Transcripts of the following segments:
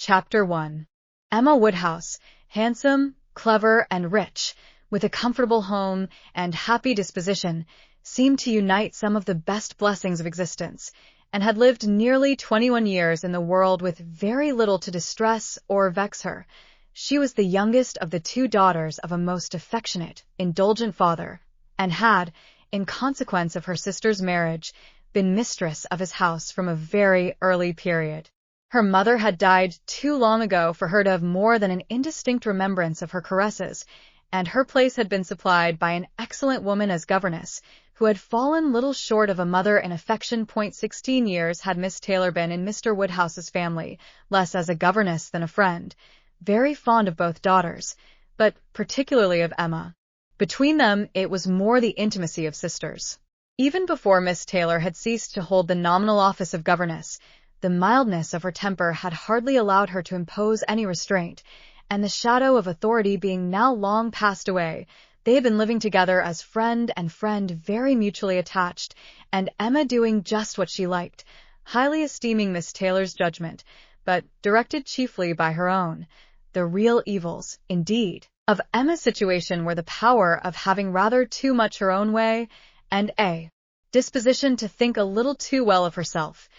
Chapter 1. Emma Woodhouse, handsome, clever, and rich, with a comfortable home and happy disposition, seemed to unite some of the best blessings of existence, and had lived nearly 21 years in the world with very little to distress or vex her. She was the youngest of the two daughters of a most affectionate, indulgent father, and had, in consequence of her sister's marriage, been mistress of his house from a very early period. Her mother had died too long ago for her to have more than an indistinct remembrance of her caresses, and her place had been supplied by an excellent woman as governess, who had fallen little short of a mother in affection. 16 years had Miss Taylor been in Mr. Woodhouse's family, less as a governess than a friend, very fond of both daughters, but particularly of Emma. Between them it was more the intimacy of sisters. Even before Miss Taylor had ceased to hold the nominal office of governess, the mildness of her temper had hardly allowed her to impose any restraint, and the shadow of authority being now long passed away, they had been living together as friend and friend, very mutually attached, and Emma doing just what she liked, highly esteeming Miss Taylor's judgment, but directed chiefly by her own. The real evils, indeed, of Emma's situation were the power of having rather too much her own way, and a disposition to think a little too well of herself.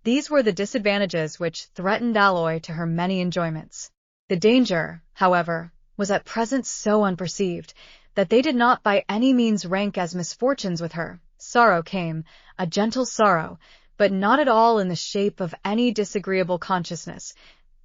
These were the disadvantages which threatened alloy to her many enjoyments. The danger, however, was at present so unperceived that they did not by any means rank as misfortunes with her. Sorrow came, a gentle sorrow, but not at all in the shape of any disagreeable consciousness.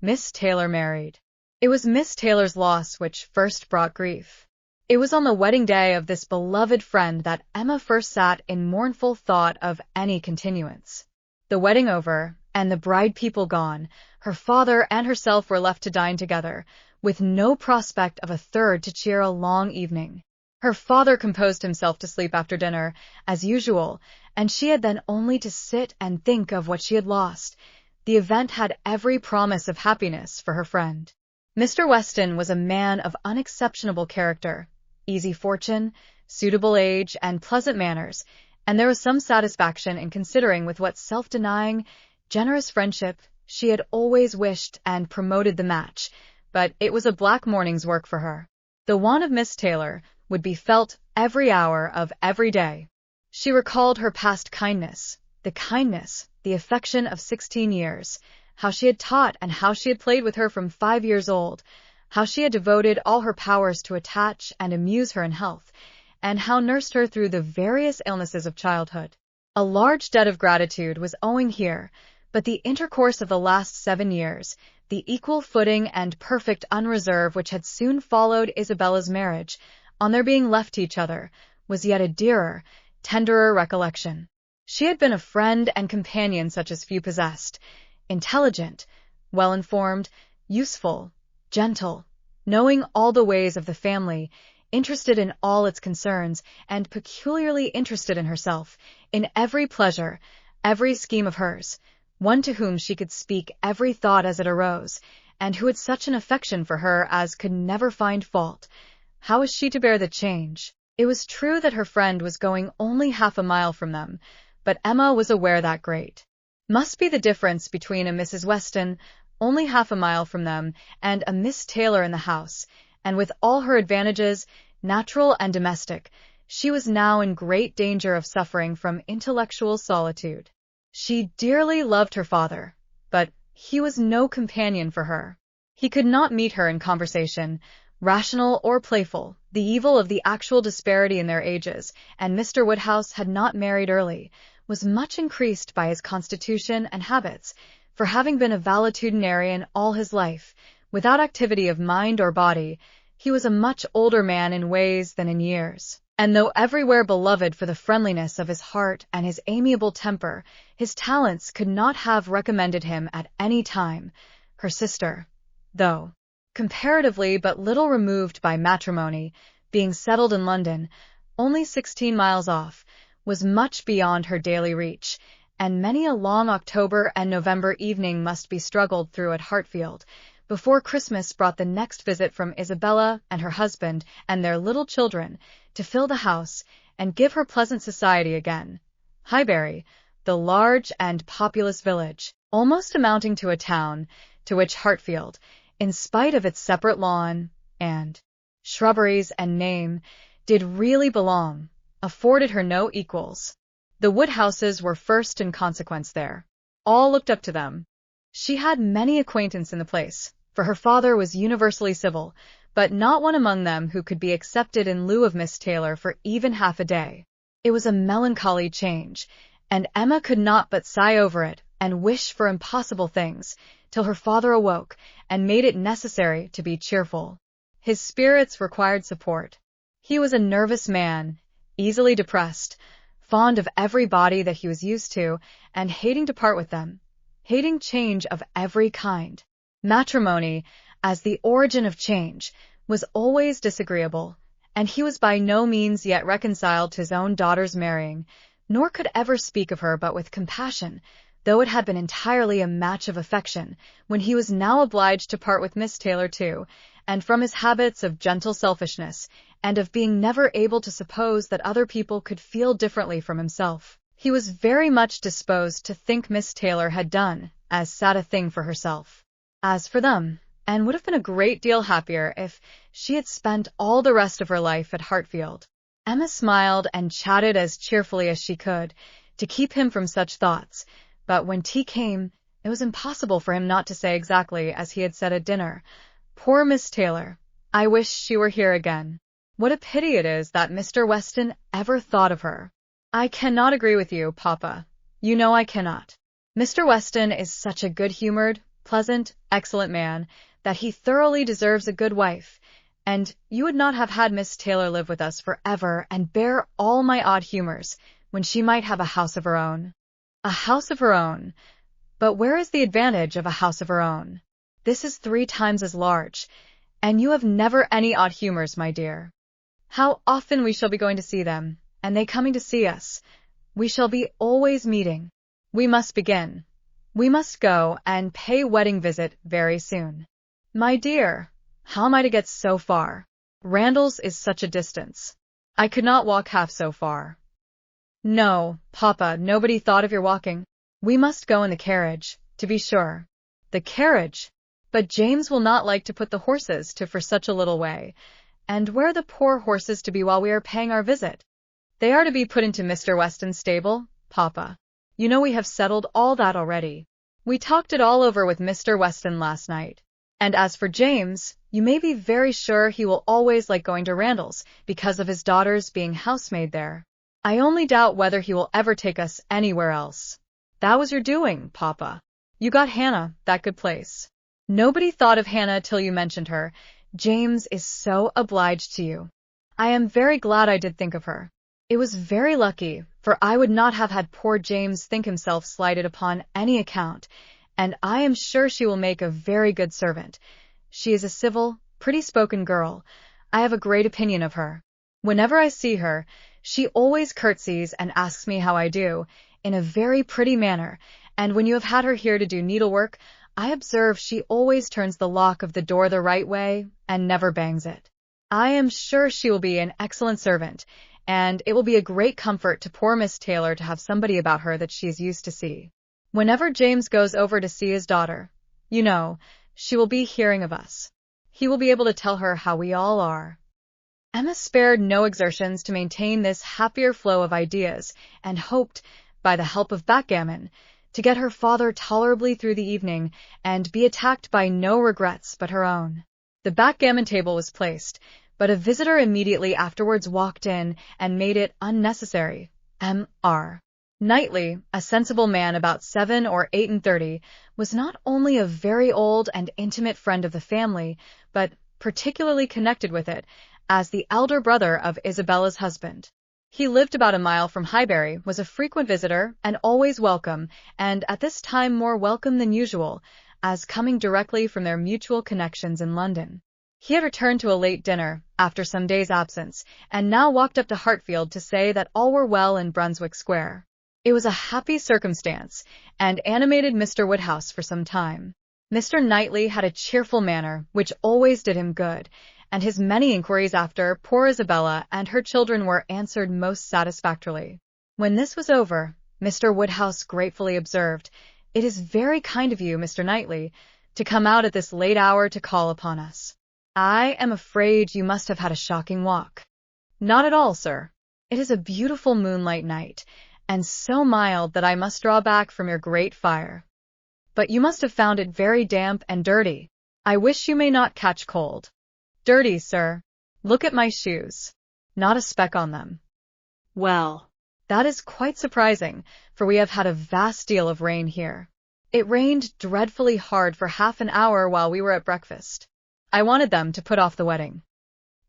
Miss Taylor married. It was Miss Taylor's loss which first brought grief. It was on the wedding day of this beloved friend that Emma first sat in mournful thought of any continuance. The wedding over, and the bride people gone, her father and herself were left to dine together, with no prospect of a third to cheer a long evening. Her father composed himself to sleep after dinner, as usual, and she had then only to sit and think of what she had lost. The event had every promise of happiness for her friend. Mr. Weston was a man of unexceptionable character, easy fortune, suitable age, and pleasant manners, and there was some satisfaction in considering with what self-denying, generous friendship she had always wished and promoted the match, but it was a black morning's work for her. The want of Miss Taylor would be felt every hour of every day. She recalled her past kindness, the affection of 16 years, how she had taught and how she had played with her from 5 years old, how she had devoted all her powers to attach and amuse her in health, and how nursed her through the various illnesses of childhood. A large debt of gratitude was owing here, but the intercourse of the last 7 years, the equal footing and perfect unreserve which had soon followed Isabella's marriage, on their being left to each other, was yet a dearer, tenderer recollection. She had been a friend and companion such as few possessed, intelligent, well-informed, useful, gentle, knowing all the ways of the family, interested in all its concerns, and peculiarly interested in herself, in every pleasure, every scheme of hers, one to whom she could speak every thought as it arose, and who had such an affection for her as could never find fault. How was she to bear the change? It was true that her friend was going only half a mile from them, but Emma was aware that great must be the difference between a Mrs. Weston, only half a mile from them, and a Miss Taylor in the house, and with all her advantages, natural and domestic, she was now in great danger of suffering from intellectual solitude. She dearly loved her father, but he was no companion for her. He could not meet her in conversation, rational or playful. The evil of the actual disparity in their ages, and Mr. Woodhouse had not married early, was much increased by his constitution and habits, for having been a valetudinarian all his life, without activity of mind or body, he was a much older man in ways than in years, and though everywhere beloved for the friendliness of his heart and his amiable temper, his talents could not have recommended him at any time. Her sister, though comparatively but little removed by matrimony, being settled in London, only 16 miles off, was much beyond her daily reach, and many a long October and November evening must be struggled through at Hartfield, before Christmas brought the next visit from Isabella and her husband and their little children, to fill the house and give her pleasant society again. Highbury, the large and populous village, almost amounting to a town, to which Hartfield, in spite of its separate lawn and shrubberies and name, did really belong, afforded her no equals. The Woodhouses were first in consequence there. All looked up to them. She had many acquaintances in the place, for her father was universally civil, but not one among them who could be accepted in lieu of Miss Taylor for even half a day. It was a melancholy change, and Emma could not but sigh over it and wish for impossible things, till her father awoke and made it necessary to be cheerful. His spirits required support. He was a nervous man, easily depressed, fond of everybody that he was used to, and hating to part with them, hating change of every kind. Matrimony, as the origin of change, was always disagreeable, and he was by no means yet reconciled to his own daughter's marrying, nor could ever speak of her but with compassion, though it had been entirely a match of affection, when he was now obliged to part with Miss Taylor too, and from his habits of gentle selfishness, and of being never able to suppose that other people could feel differently from himself. He was very much disposed to think Miss Taylor had done as sad a thing for herself as for them, and would have been a great deal happier if she had spent all the rest of her life at Hartfield. Emma smiled and chatted as cheerfully as she could, to keep him from such thoughts, but when tea came, it was impossible for him not to say exactly as he had said at dinner, "Poor Miss Taylor, I wish she were here again. What a pity it is that Mr. Weston ever thought of her." "I cannot agree with you, Papa. You know I cannot. Mr. Weston is such a good-humored, pleasant, excellent man, that he thoroughly deserves a good wife, and you would not have had Miss Taylor live with us forever and bear all my odd humors, when she might have a house of her own." "A house of her own? But where is the advantage of a house of her own? This is 3 times as large, and you have never any odd humors, my dear. How often we shall be going to see them, and they coming to see us. We shall be always meeting. We must begin. We must go and pay wedding visit very soon." "My dear, how am I to get so far? Randalls is such a distance. I could not walk half so far." "No, Papa, nobody thought of your walking. We must go in the carriage, to be sure." "The carriage? But James will not like to put the horses to for such a little way. And where are the poor horses to be while we are paying our visit?" "They are to be put into Mr. Weston's stable, Papa. You know we have settled all that already. We talked it all over with Mr. Weston last night. And as for James, you may be very sure he will always like going to Randalls, because of his daughter's being housemaid there. I only doubt whether he will ever take us anywhere else." "That was your doing, Papa. You got Hannah that good place." "Nobody thought of Hannah till you mentioned her. James is so obliged to you. I am very glad I did think of her. It was very lucky, for I would not have had poor James think himself slighted upon any account, and I am sure she will make a very good servant. She is a civil, pretty-spoken girl. I have a great opinion of her. Whenever I see her, she always curtsies and asks me how I do, in a very pretty manner, and when you have had her here to do needlework, I observe she always turns the lock of the door the right way, and never bangs it. I am sure she will be an excellent servant, and it will be a great comfort to poor Miss Taylor to have somebody about her that she is used to see. Whenever James goes over to see his daughter, you know, she will be hearing of us. He will be able to tell her how we all are." Emma spared no exertions to maintain this happier flow of ideas, and hoped, by the help of backgammon, to get her father tolerably through the evening, and be attacked by no regrets but her own. The backgammon table was placed, but a visitor immediately afterwards walked in and made it unnecessary. Mr. Knightley, a sensible man about 7 or 38, was not only a very old and intimate friend of the family, but particularly connected with it, as the elder brother of Isabella's husband. He lived about a mile from Highbury, was a frequent visitor, and always welcome, and at this time more welcome than usual, as coming directly from their mutual connections in London. He had returned to a late dinner, after some days' absence, and now walked up to Hartfield to say that all were well in Brunswick Square. It was a happy circumstance, and animated Mr. Woodhouse for some time. Mr. Knightley had a cheerful manner, which always did him good, and his many inquiries after poor Isabella and her children were answered most satisfactorily. When this was over, Mr. Woodhouse gratefully observed, "It is very kind of you, Mr. Knightley, to come out at this late hour to call upon us. I am afraid you must have had a shocking walk." "Not at all, sir. It is a beautiful moonlight night, and so mild that I must draw back from your great fire. But you must have found it very damp and dirty. I wish you may not catch cold." "Dirty, sir. Look at my shoes. Not a speck on them." "Well, that is quite surprising, for we have had a vast deal of rain here. It rained dreadfully hard for half an hour while we were at breakfast. I wanted them to put off the wedding.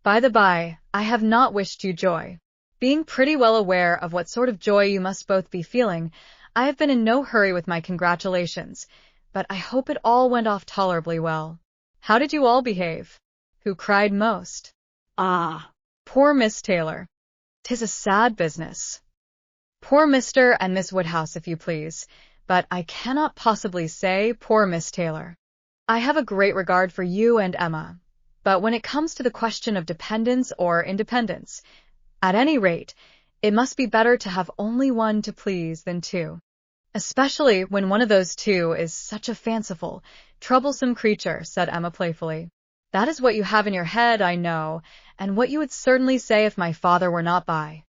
By the by, I have not wished you joy. Being pretty well aware of what sort of joy you must both be feeling, I have been in no hurry with my congratulations, but I hope it all went off tolerably well. How did you all behave? Who cried most?" "Ah, poor Miss Taylor. 'Tis a sad business." "Poor Mr. and Miss Woodhouse, if you please, but I cannot possibly say poor Miss Taylor. I have a great regard for you and Emma, but when it comes to the question of dependence or independence, at any rate, it must be better to have only one to please than two, especially when one of those two is such a fanciful, troublesome creature," said Emma playfully. "That is what you have in your head, I know, and what you would certainly say if my father were not by."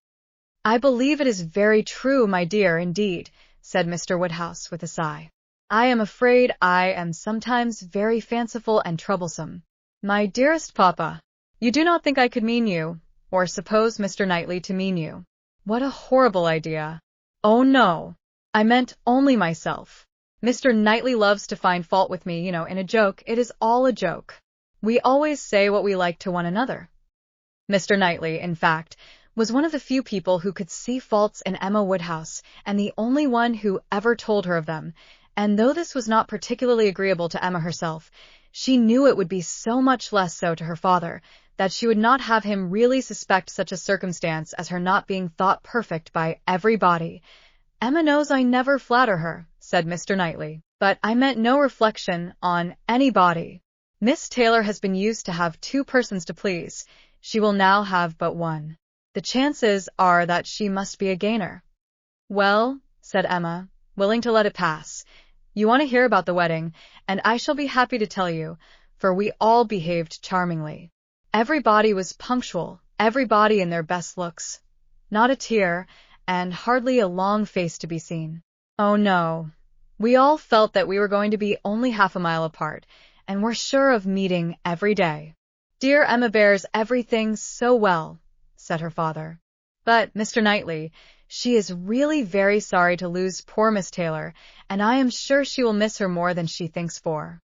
"I believe it is very true, my dear, indeed," said Mr. Woodhouse with a sigh. "I am afraid I am sometimes very fanciful and troublesome." "My dearest papa, you do not think I could mean you, or suppose Mr. Knightley to mean you? What a horrible idea!" "Oh, no, I meant only myself. Mr. Knightley loves to find fault with me, in a joke. It is all a joke. We always say what we like to one another." Mr. Knightley, in fact, was one of the few people who could see faults in Emma Woodhouse, and the only one who ever told her of them, and though this was not particularly agreeable to Emma herself, she knew it would be so much less so to her father, that she would not have him really suspect such a circumstance as her not being thought perfect by everybody. "Emma knows I never flatter her," said Mr. Knightley, "but I meant no reflection on anybody. Miss Taylor has been used to have two persons to please. She will now have but one. The chances are that she must be a gainer." "Well," said Emma, willing to let it pass, "you want to hear about the wedding, and I shall be happy to tell you, for we all behaved charmingly. Everybody was punctual, everybody in their best looks. Not a tear, and hardly a long face to be seen. Oh no, we all felt that we were going to be only half a mile apart, and were sure of meeting every day." "Dear Emma bears everything so well," said her father. "But, Mr. Knightley, she is really very sorry to lose poor Miss Taylor, and I am sure she will miss her more than she thinks for."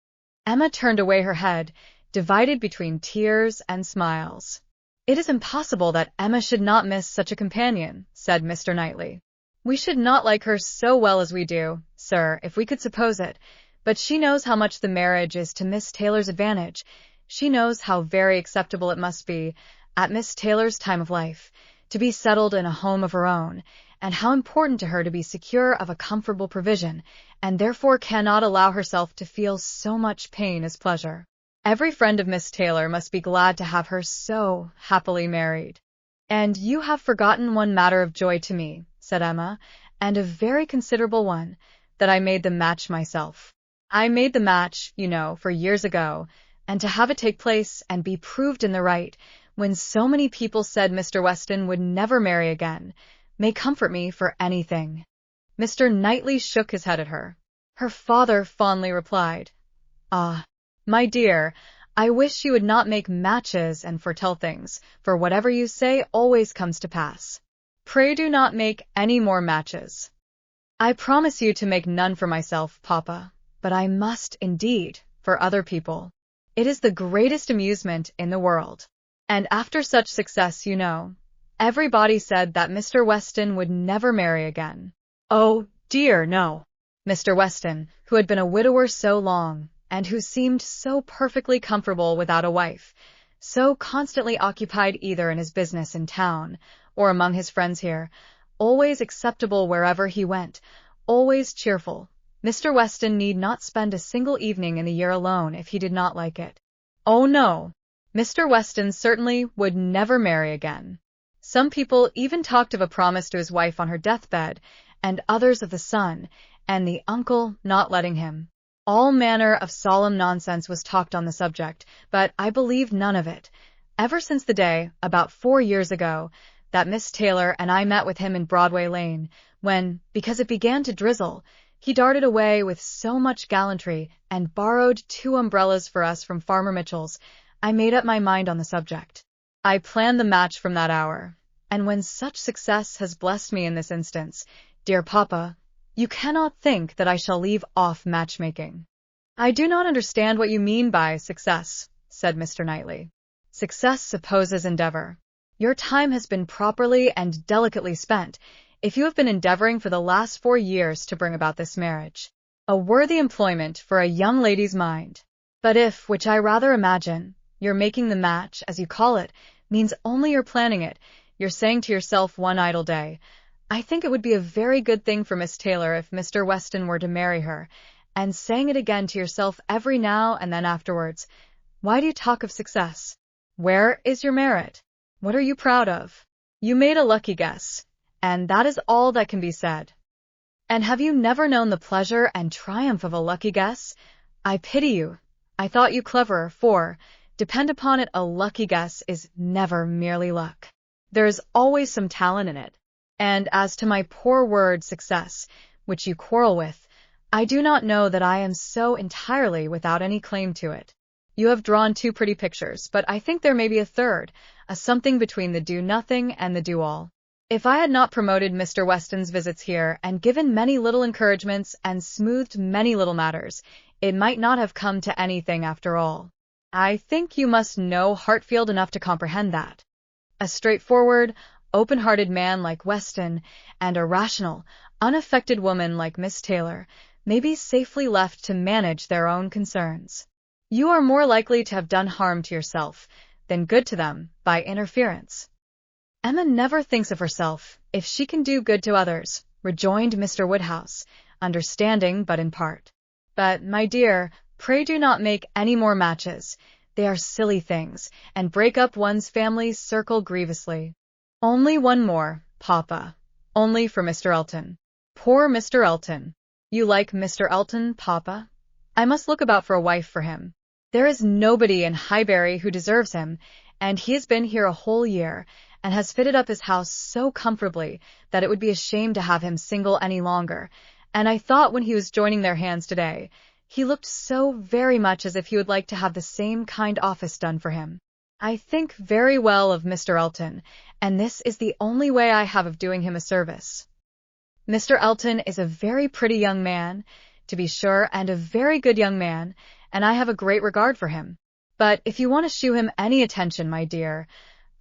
Emma turned away her head, divided between tears and smiles. "It is impossible that Emma should not miss such a companion," said Mr. Knightley. "We should not like her so well as we do, sir, if we could suppose it, but she knows how much the marriage is to Miss Taylor's advantage. She knows how very acceptable it must be, at Miss Taylor's time of life, to be settled in a home of her own, and how important to her to be secure of a comfortable provision, and therefore cannot allow herself to feel so much pain as pleasure. Every friend of Miss Taylor must be glad to have her so happily married." "And you have forgotten one matter of joy to me," said Emma, "and a very considerable one, that I made the match myself. I made the match, for years ago, and to have it take place and be proved in the right, when so many people said Mr. Weston would never marry again, may comfort me for anything." Mr. Knightley shook his head at her. Her father fondly replied, "Ah, my dear, I wish you would not make matches and foretell things, for whatever you say always comes to pass. Pray do not make any more matches." "I promise you to make none for myself, papa, but I must, indeed, for other people. It is the greatest amusement in the world. And after such success, everybody said that Mr. Weston would never marry again." "Oh, dear, no." Mr. Weston, who had been a widower so long, and who seemed so perfectly comfortable without a wife, so constantly occupied either in his business in town or among his friends here, always acceptable wherever he went, always cheerful. Mr. Weston need not spend a single evening in the year alone if he did not like it. Oh no, Mr. Weston certainly would never marry again. Some people even talked of a promise to his wife on her deathbed, and others of the son, and the uncle not letting him. All manner of solemn nonsense was talked on the subject, but I believed none of it. Ever since the day, about 4 years ago, that Miss Taylor and I met with him in Broadway Lane, when, because it began to drizzle, he darted away with so much gallantry and borrowed 2 umbrellas for us from Farmer Mitchell's, I made up my mind on the subject. I planned the match from that hour, and when such success has blessed me in this instance, dear Papa, you cannot think that I shall leave off matchmaking. I do not understand what you mean by success, said Mr. Knightley. Success supposes endeavor. Your time has been properly and delicately spent, if you have been endeavoring for the last 4 years to bring about this marriage. A worthy employment for a young lady's mind. But if, which I rather imagine, you're making the match, as you call it, means only you're planning it, you're saying to yourself one idle day, I think it would be a very good thing for Miss Taylor if Mr. Weston were to marry her, and saying it again to yourself every now and then afterwards, why do you talk of success? Where is your merit? What are you proud of? You made a lucky guess, and that is all that can be said. And have you never known the pleasure and triumph of a lucky guess? I pity you. I thought you clever, for, depend upon it, a lucky guess is never merely luck. There is always some talent in it. And as to my poor word success, which you quarrel with, I do not know that I am so entirely without any claim to it. You have drawn 2 pretty pictures, but I think there may be a third, a something between the do-nothing and the do-all. If I had not promoted Mr. Weston's visits here and given many little encouragements and smoothed many little matters, it might not have come to anything after all. I think you must know Hartfield enough to comprehend that. A straightforward, open-hearted man like Weston and a rational, unaffected woman like Miss Taylor may be safely left to manage their own concerns. You are more likely to have done harm to yourself than good to them by interference. Emma never thinks of herself if she can do good to others, rejoined Mr. Woodhouse, understanding but in part. But, my dear, pray do not make any more matches. They are silly things, and break up one's family circle grievously. Only one more, Papa. Only for Mr. Elton. Poor Mr. Elton. You like Mr. Elton, Papa? I must look about for a wife for him. There is nobody in Highbury who deserves him, and he has been here a whole year, and has fitted up his house so comfortably that it would be a shame to have him single any longer, and I thought when he was joining their hands today, he looked so very much as if he would like to have the same kind office done for him. I think very well of Mr. Elton, and this is the only way I have of doing him a service. Mr. Elton is a very pretty young man, to be sure, and a very good young man, and I have a great regard for him. But if you want to shew him any attention, my dear,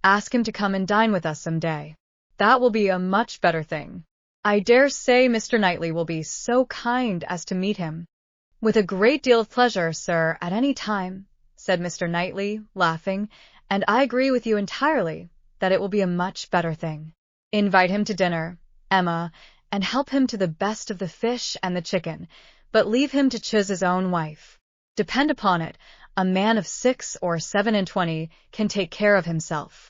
ask him to come and dine with us some day. That will be a much better thing. I dare say Mr. Knightley will be so kind as to meet him. With a great deal of pleasure, sir, at any time, said Mr. Knightley, laughing, and I agree with you entirely that it will be a much better thing. Invite him to dinner, Emma, and help him to the best of the fish and the chicken, but leave him to choose his own wife. Depend upon it, a man of 6 or 27 can take care of himself.